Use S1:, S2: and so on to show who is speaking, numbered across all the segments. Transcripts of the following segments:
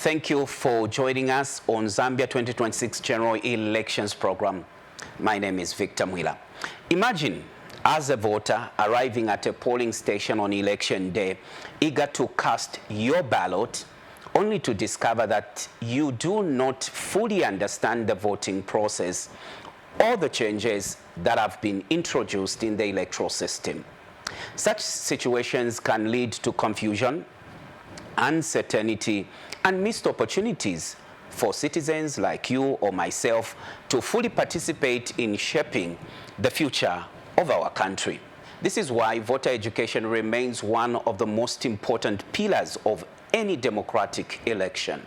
S1: Thank you for joining us on Zambia 2026 General Elections Program. My name is Victor Mwiinga. Imagine, as a voter, arriving at a polling station on election day, eager to cast your ballot, only to discover that you do not fully understand the voting process or the changes that have been introduced in the electoral system. Such situations can lead to confusion, uncertainty, and missed opportunities for citizens like you or myself to fully participate in shaping the future of our country. This is why voter education remains one of the most important pillars of any democratic election.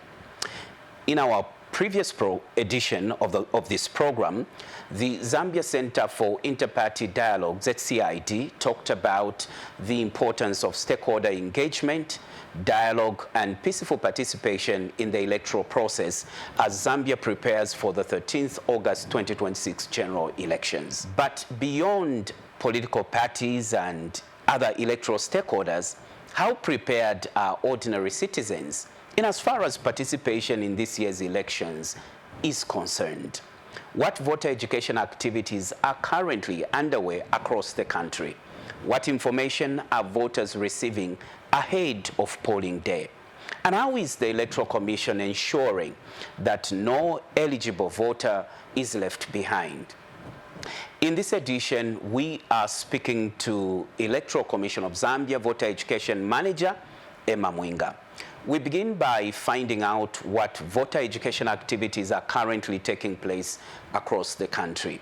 S1: In our previous edition of this program, the Zambia Center for Inter-Party Dialogue, ZCID, talked about the importance of stakeholder engagement, dialogue, and peaceful participation in the electoral process as Zambia prepares for the 13th August 2026 general elections. But beyond political parties and other electoral stakeholders, how prepared are ordinary citizens in as far as participation in this year's elections is concerned? What voter education activities are currently underway across the country? What information are voters receiving ahead of polling day? And how is the Electoral Commission ensuring that no eligible voter is left behind? In this edition, we are speaking to Electoral Commission of Zambia Voter Education Manager, Mwiinga. We begin by finding out what voter education activities are currently taking place across the country.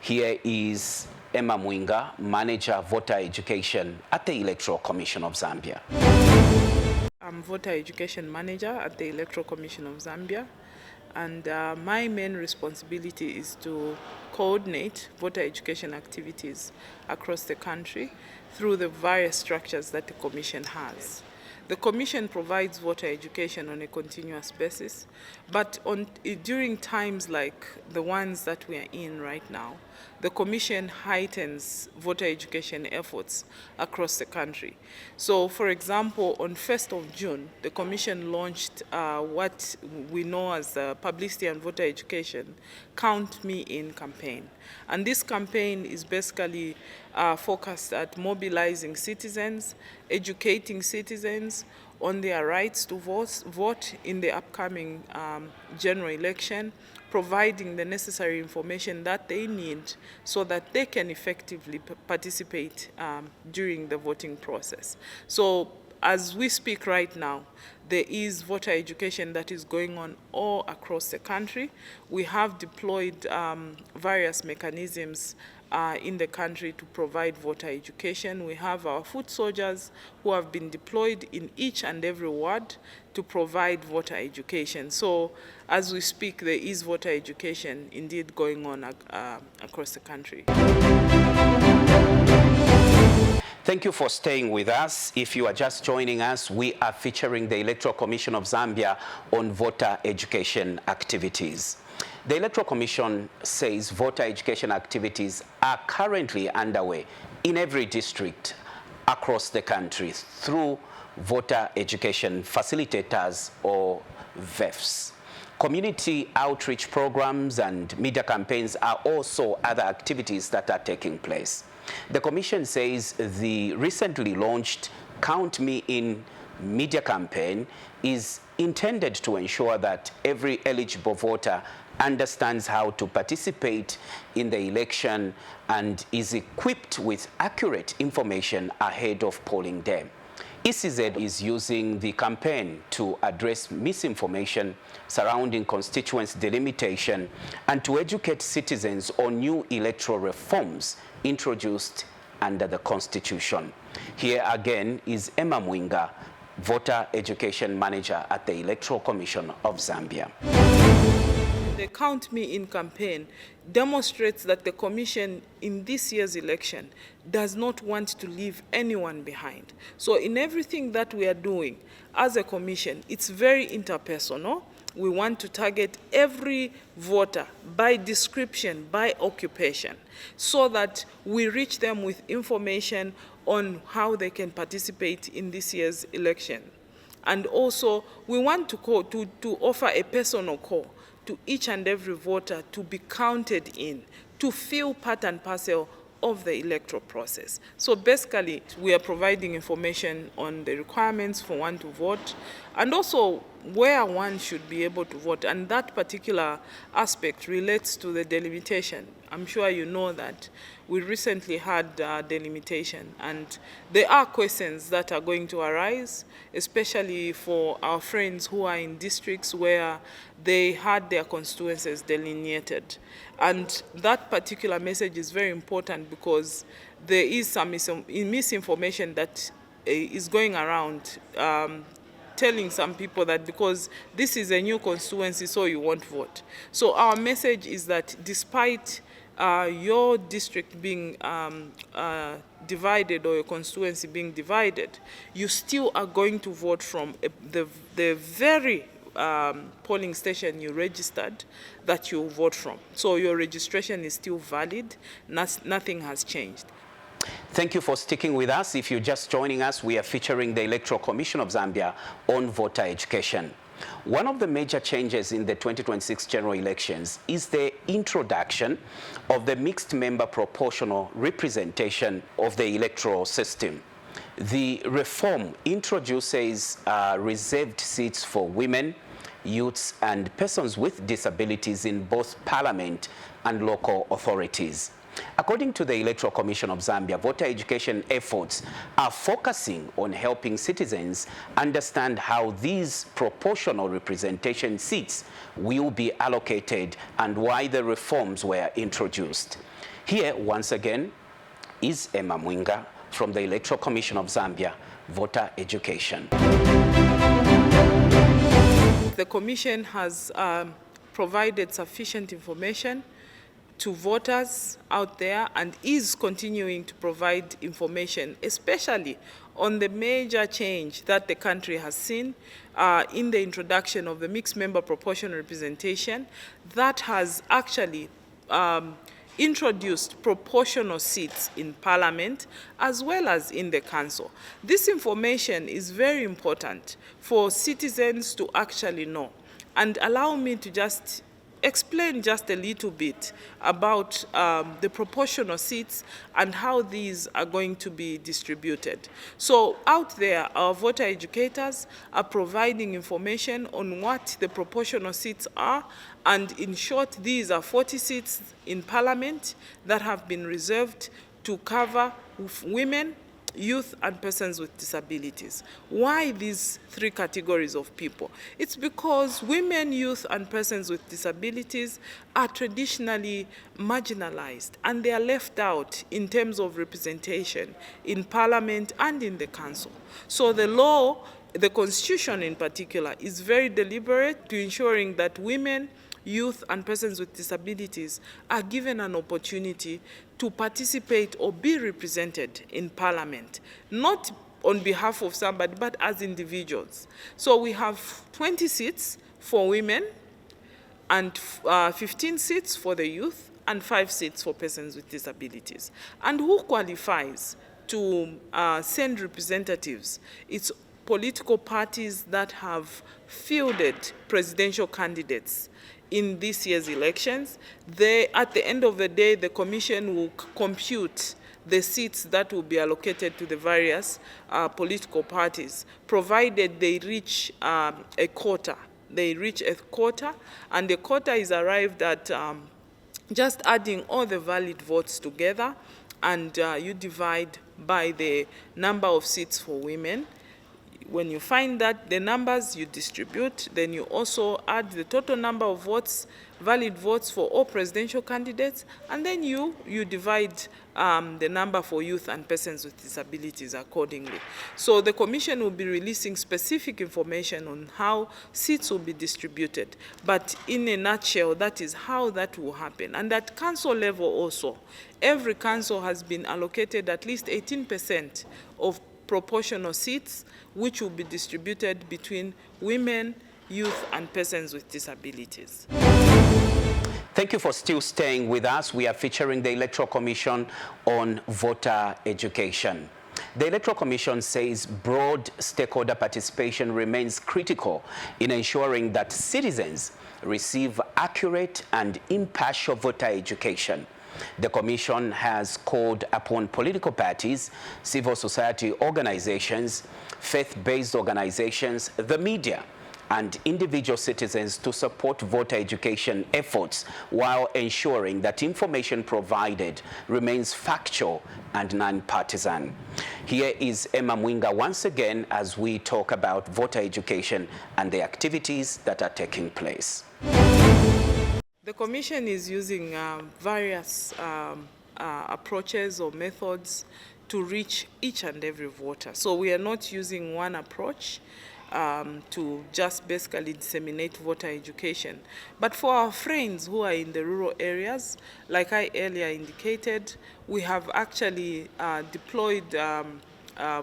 S1: Here is Mwiinga, Manager Voter Education at the Electoral Commission of Zambia.
S2: I'm Voter Education Manager at the Electoral Commission of Zambia, and my main responsibility is to coordinate voter education activities across the country through the various structures that the Commission has. The Commission provides voter education on a continuous basis, but during times like the ones that we are in right now, the Commission heightens voter education efforts across the country. So, for example, on 1st of June, the Commission launched what we know as the Publicity and Voter Education Count Me In campaign. And this campaign is basically focused at mobilizing citizens, educating citizens on their rights to vote in the upcoming general election, providing the necessary information that they need so that they can effectively participate during the voting process. So as we speak right now, there is voter education that is going on all across the country. We have deployed various mechanisms in the country to provide voter education. We have our foot soldiers who have been deployed in each and every ward to provide voter education. So as we speak, there is voter education indeed going on across the country.
S1: Thank you for staying with us. If you are just joining us, we are featuring the Electoral Commission of Zambia on voter education activities. The Electoral Commission says voter education activities are currently underway in every district across the country through voter education facilitators or VEFs. Community outreach programs and media campaigns are also other activities that are taking place. The Commission says the recently launched Count Me In media campaign is intended to ensure that every eligible voter understands how to participate in the election and is equipped with accurate information ahead of polling day. ECZ is using the campaign to address misinformation surrounding constituency delimitation and to educate citizens on new electoral reforms introduced under the Constitution. Here again is Mwiinga, Voter Education Manager at the Electoral Commission of Zambia.
S2: The Count Me In campaign demonstrates that the Commission in this year's election does not want to leave anyone behind. So in everything that we are doing as a Commission, it's very interpersonal. We want to target every voter by description, by occupation, so that we reach them with information on how they can participate in this year's election. And also, we want to offer a personal call to each and every voter to be counted in, to feel part and parcel of the electoral process. So basically, we are providing information on the requirements for one to vote, and also where one should be able to vote. And that particular aspect relates to the delimitation. I'm sure you know that we recently had delimitation, and there are questions that are going to arise, especially for our friends who are in districts where they had their constituencies delineated. And that particular message is very important because there is some misinformation that is going around, telling some people that because this is a new constituency, so you won't vote. So our message is that despite your district being divided or your constituency being divided, you still are going to vote from the very polling station you registered that you vote from. So your registration is still valid, nothing has changed.
S1: Thank you for sticking with us. If you're just joining us, we are featuring the Electoral Commission of Zambia on voter education. One of the major changes in the 2026 general elections is the introduction of the mixed member proportional representation of the electoral system. The reform introduces reserved seats for women, youths, and persons with disabilities in both parliament and local authorities. According to the Electoral Commission of Zambia, voter education efforts are focusing on helping citizens understand how these proportional representation seats will be allocated and why the reforms were introduced. Here, once again, is Emma Mwiinga from the Electoral Commission of Zambia, voter education.
S2: The Commission has provided sufficient information to voters out there and is continuing to provide information, especially on the major change that the country has seen in the introduction of the mixed member proportional representation that has actually introduced proportional seats in Parliament as well as in the Council. This information is very important for citizens to actually know. And allow me to just explain just a little bit about the proportional seats and how these are going to be distributed. So out there, our voter educators are providing information on what the proportional seats are, and in short, these are 40 seats in Parliament that have been reserved to cover women, youth, and persons with disabilities. Why these three categories of people? It's because women, youth, and persons with disabilities are traditionally marginalized, and they are left out in terms of representation in Parliament and in the Council. So the law, the Constitution in particular, is very deliberate to ensuring that women, youth, and persons with disabilities are given an opportunity to participate or be represented in Parliament, not on behalf of somebody, but as individuals. So we have 20 seats for women, and 15 seats for the youth, and 5 seats for persons with disabilities. And who qualifies to send representatives? It's political parties that have fielded presidential candidates in this year's elections. At the end of the day, the Commission will compute the seats that will be allocated to the various political parties, provided they reach a quota. They reach a quota, and the quota is arrived at just adding all the valid votes together, and you divide by the number of seats for women. When you find that the numbers you distribute, then you also add the total number of votes, valid votes for all presidential candidates, and then you divide the number for youth and persons with disabilities accordingly. So the Commission will be releasing specific information on how seats will be distributed. But in a nutshell, that is how that will happen. And at council level also, every council has been allocated at least 18% of proportional seats, which will be distributed between women, youth, and persons with disabilities.
S1: Thank you for still staying with us. We are featuring the Electoral Commission on voter education. The Electoral Commission says broad stakeholder participation remains critical in ensuring that citizens receive accurate and impartial voter education. The Commission has called upon political parties, civil society organizations, faith-based organizations, the media, and individual citizens to support voter education efforts while ensuring that information provided remains factual and non-partisan. Here is Emma Mwiinga once again as we talk about voter education and the activities that are taking place.
S2: The Commission is using various approaches or methods to reach each and every voter. So we are not using one approach to just basically disseminate voter education. But for our friends who are in the rural areas, like I earlier indicated, we have actually deployed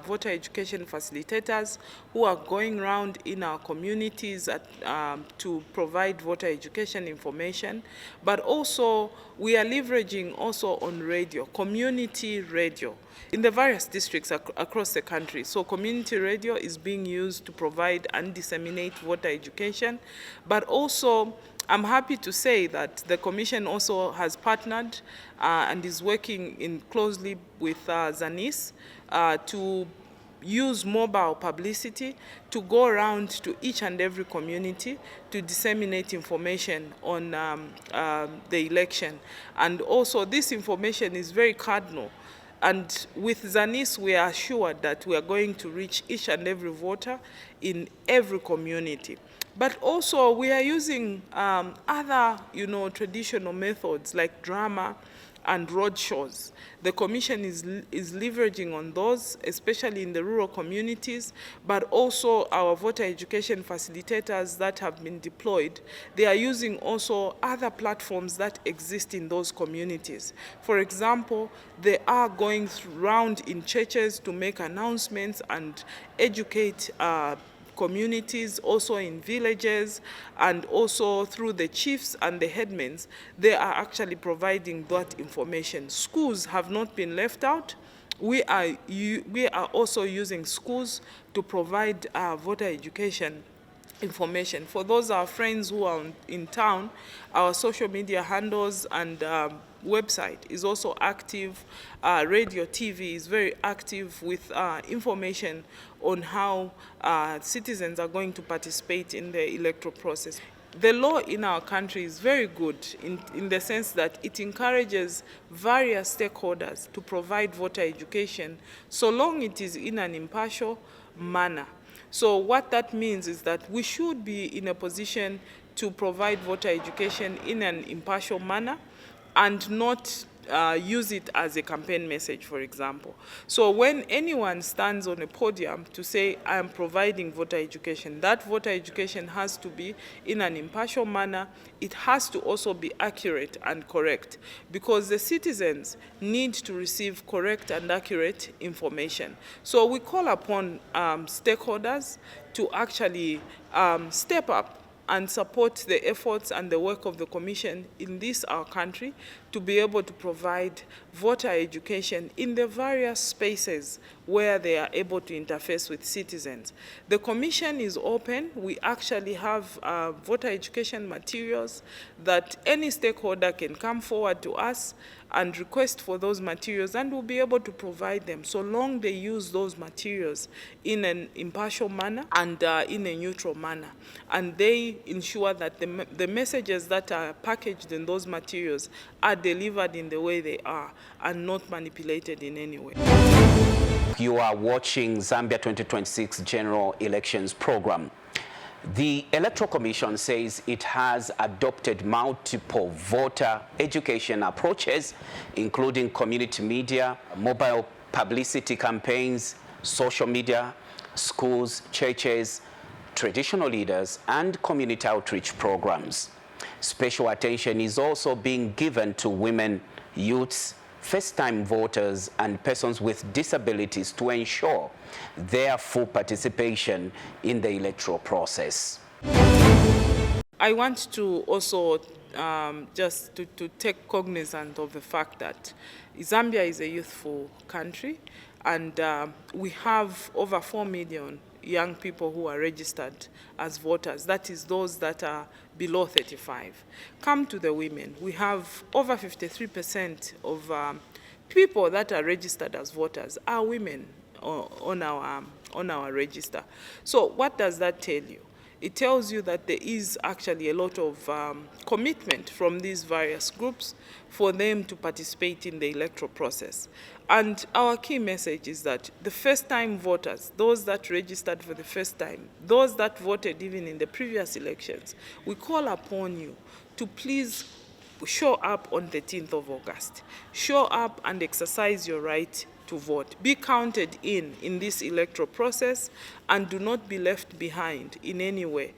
S2: voter education facilitators who are going around in our communities to provide voter education information. But also we are leveraging also on radio, community radio, in the various districts across the country. So community radio is being used to provide and disseminate voter education. But also I'm happy to say that the Commission also has partnered and is working closely with ZANIS to use mobile publicity to go around to each and every community to disseminate information on the election. And also this information is very cardinal. And with ZANIS, we are assured that we are going to reach each and every voter in every community. But also we are using other, traditional methods like drama and road shows. The Commission is leveraging on those, especially in the rural communities, but also our voter education facilitators that have been deployed, they are using also other platforms that exist in those communities. For example, they are going around in churches to make announcements and educate communities, also in villages, and also through the chiefs and the headmen. They are actually providing that information. Schools have not been left out. We are also using schools to provide voter education information. For those our friends who are in town, our social media handles and website is also active. Radio, TV is very active with information on how citizens are going to participate in the electoral process. The law in our country is very good in the sense that it encourages various stakeholders to provide voter education so long it is in an impartial manner. So what that means is that we should be in a position to provide voter education in an impartial manner and not use it as a campaign message, for example. So when anyone stands on a podium to say, I am providing voter education, that voter education has to be in an impartial manner. It has to also be accurate and correct, because the citizens need to receive correct and accurate information. So we call upon stakeholders to actually step up and support the efforts and the work of the Commission in our country to be able to provide voter education in the various spaces where they are able to interface with citizens. The Commission is open. We actually have voter education materials that any stakeholder can come forward to us and request for those materials, and we'll be able to provide them so long they use those materials in an impartial manner and in a neutral manner. And they ensure that the messages that are packaged in those materials are delivered in the way they are and not manipulated in any way.
S1: You are watching Zambia 2026 General Elections Program. The Electoral Commission says it has adopted multiple voter education approaches, including community media, mobile publicity campaigns, social media, schools, churches, traditional leaders, and community outreach programs. Special attention is also being given to women, youths, first-time voters, and persons with disabilities to ensure their full participation in the electoral process.
S2: I want to also just to take cognizance of the fact that Zambia is a youthful country, And we have over 4 million young people who are registered as voters. That is those that are below 35. Come to the women. We have over 53% of people that are registered as voters are women on our register. So what does that tell you? It tells you that there is actually a lot of commitment from these various groups for them to participate in the electoral process. And our key message is that the first-time voters, those that registered for the first time, those that voted even in the previous elections, we call upon you to please show up on the 13th of August. Show up and exercise your right to vote. Be counted in this electoral process and do not be left behind in any way.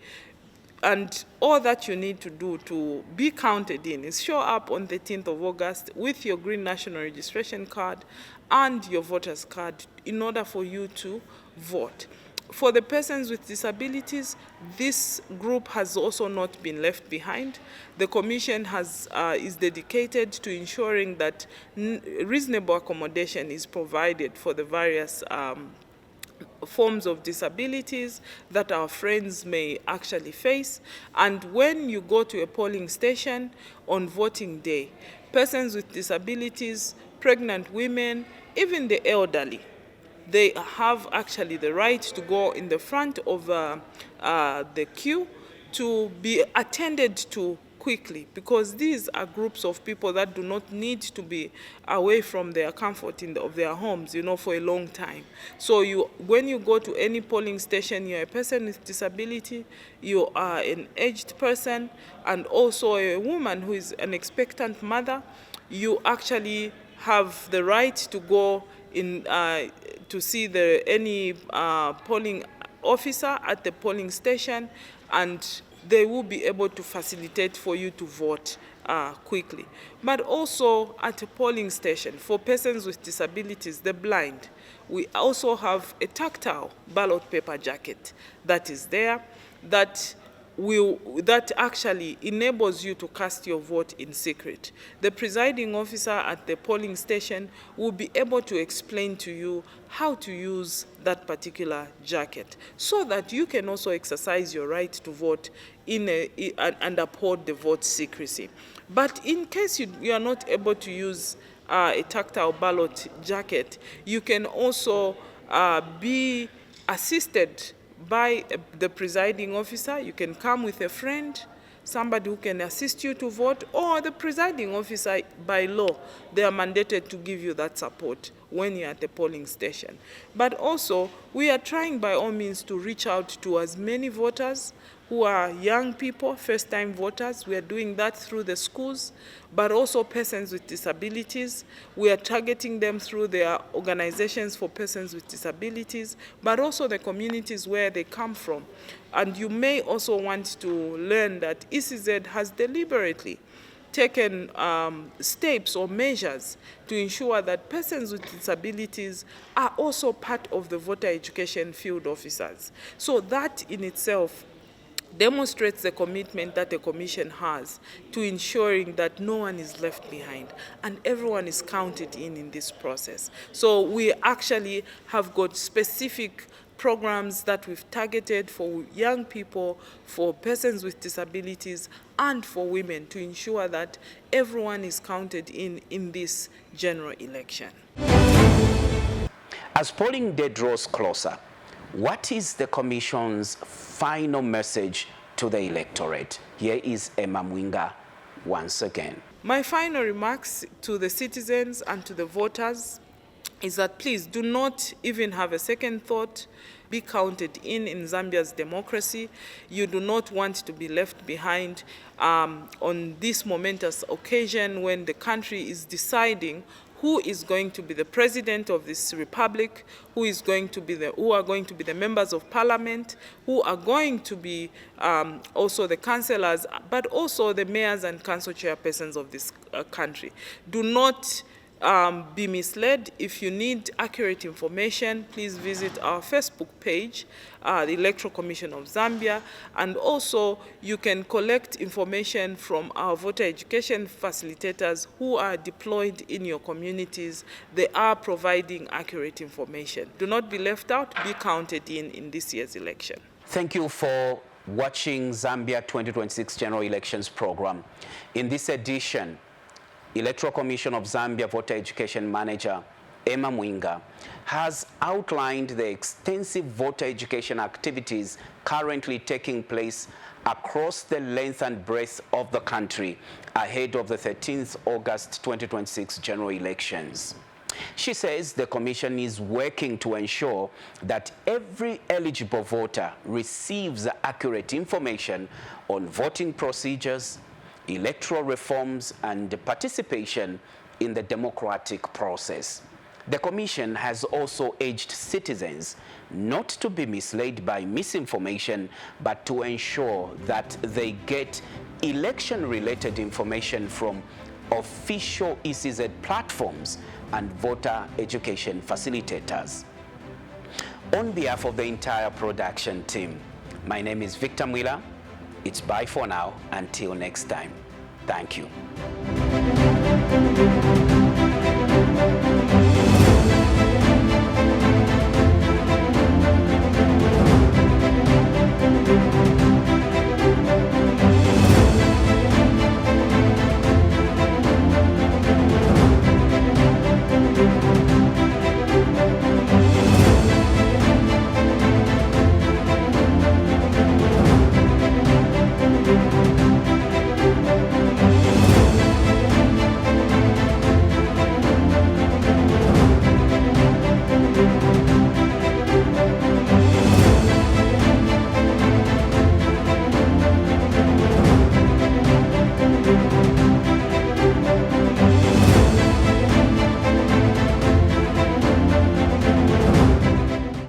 S2: And all that you need to do to be counted in is show up on the 13th of August with your green national registration card and your voter's card in order for you to vote. For the persons with disabilities, this group has also not been left behind. The Commission is dedicated to ensuring that reasonable accommodation is provided for the various forms of disabilities that our friends may actually face. And when you go to a polling station on voting day, persons with disabilities, pregnant women, even the elderly, they have actually the right to go in the front of the queue to be attended to quickly, because these are groups of people that do not need to be away from their comfort of their homes, for a long time. So when you go to any polling station, you're a person with disability, you are an aged person, and also a woman who is an expectant mother, you actually have the right to go in to see any polling officer at the polling station, and they will be able to facilitate for you to vote quickly. But also at a polling station, for persons with disabilities, the blind, we also have a tactile ballot paper jacket that is there that actually enables you to cast your vote in secret. The presiding officer at the polling station will be able to explain to you how to use that particular jacket so that you can also exercise your right to vote and uphold the vote secrecy. But in case you are not able to use a tactile ballot jacket, you can also be assisted by the presiding officer. You can come with a friend, somebody who can assist you to vote, or the presiding officer, by law, they are mandated to give you that support when you're at the polling station. But also, we are trying by all means to reach out to as many voters who are young people, first-time voters. We are doing that through the schools, but also persons with disabilities. We are targeting them through their organizations for persons with disabilities, but also the communities where they come from. And you may also want to learn that ECZ has deliberately taken steps or measures to ensure that persons with disabilities are also part of the voter education field officers. So that in itself demonstrates the commitment that the Commission has to ensuring that no one is left behind and everyone is counted in this process. So we actually have got specific programs that we've targeted for young people, for persons with disabilities, and for women to ensure that everyone is counted in this general election.
S1: As polling day draws closer, what is the Commission's final message to the electorate? Here is Emma Mwiinga once again.
S2: My final remarks to the citizens and to the voters is that please do not even have a second thought. Be counted in Zambia's democracy. You do not want to be left behind on this momentous occasion when the country is deciding who is going to be the president of this republic, who are going to be the members of parliament, who are going to be also the councillors, but also the mayors and council chairpersons of this country. Do not be misled. If you need accurate information, please visit our Facebook page, the Electoral Commission of Zambia, and also you can collect information from our voter education facilitators who are deployed in your communities. They are providing accurate information. Do not be left out, be counted in this year's election.
S1: Thank you for watching Zambia 2026 General Elections Program. In this edition, Electoral Commission of Zambia Voter Education Manager Mwiinga has outlined the extensive voter education activities currently taking place across the length and breadth of the country ahead of the 13th August 2026 general elections. She says the Commission is working to ensure that every eligible voter receives accurate information on voting procedures, electoral reforms, and participation in the democratic process. The Commission has also urged citizens not to be misled by misinformation, but to ensure that they get election-related information from official ECZ platforms and voter education facilitators. On behalf of the entire production team, my name is Victor Mwiinga. It's bye for now. Until next time. Thank you.